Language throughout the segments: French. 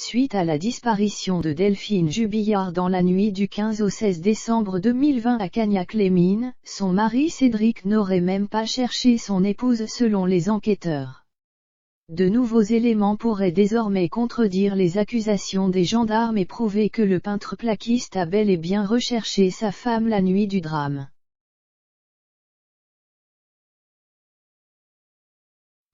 suite à la disparition de Delphine Jubillard dans la nuit du 15 au 16 décembre 2020 à Cagnac-les-Mines, son mari Cédric n'aurait même pas cherché son épouse selon les enquêteurs. De nouveaux éléments pourraient désormais contredire les accusations des gendarmes et prouver que le peintre plaquiste a bel et bien recherché sa femme la nuit du drame.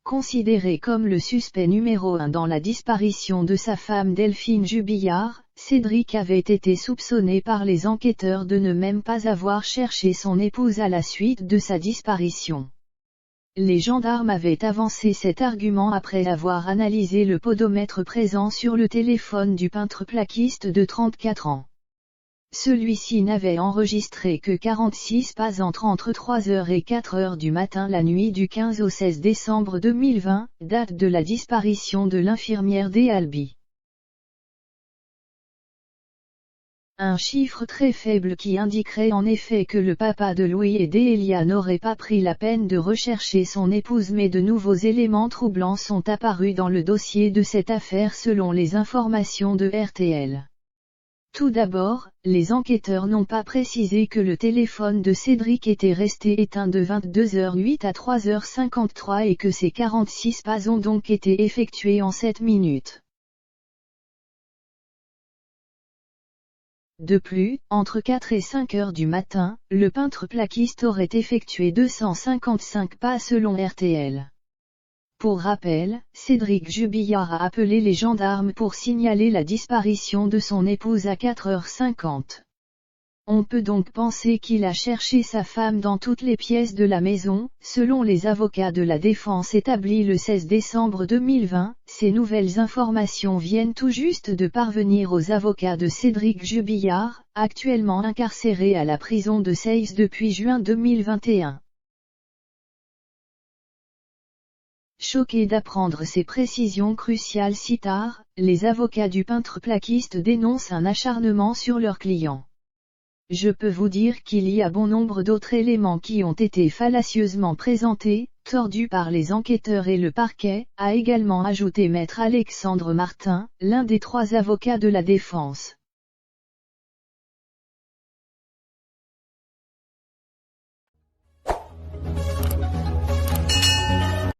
Considéré comme le suspect numéro 1 dans la disparition de sa femme Delphine Jubillard, Cédric avait été soupçonné par les enquêteurs de ne même pas avoir cherché son épouse à la suite de sa disparition. Les gendarmes avaient avancé cet argument après avoir analysé le podomètre présent sur le téléphone du peintre plaquiste de 34 ans. Celui-ci n'avait enregistré que 46 pas entre 3h et 4h du matin la nuit du 15 au 16 décembre 2020, date de la disparition de l'infirmière d'Albi. Un chiffre très faible qui indiquerait en effet que le papa de Louis et d'Elia n'aurait pas pris la peine de rechercher son épouse, mais de nouveaux éléments troublants sont apparus dans le dossier de cette affaire selon les informations de RTL. Tout d'abord, les enquêteurs n'ont pas précisé que le téléphone de Cédric était resté éteint de 22h08 à 3h53 et que ces 46 pas ont donc été effectués en 7 minutes. De plus, entre 4 et 5 heures du matin, le peintre plaquiste aurait effectué 255 pas selon RTL. Pour rappel, Cédric Jubillard a appelé les gendarmes pour signaler la disparition de son épouse à 4h50. On peut donc penser qu'il a cherché sa femme dans toutes les pièces de la maison, selon les avocats de la défense établis le 16 décembre 2020. Ces nouvelles informations viennent tout juste de parvenir aux avocats de Cédric Jubillard, actuellement incarcéré à la prison de Seyss depuis juin 2021. Choqués d'apprendre ces précisions cruciales si tard, les avocats du peintre plaquiste dénoncent un acharnement sur leur client. Je peux vous dire qu'il y a bon nombre d'autres éléments qui ont été fallacieusement présentés, tordus par les enquêteurs et le parquet, a également ajouté maître Alexandre Martin, l'un des 3 avocats de la défense.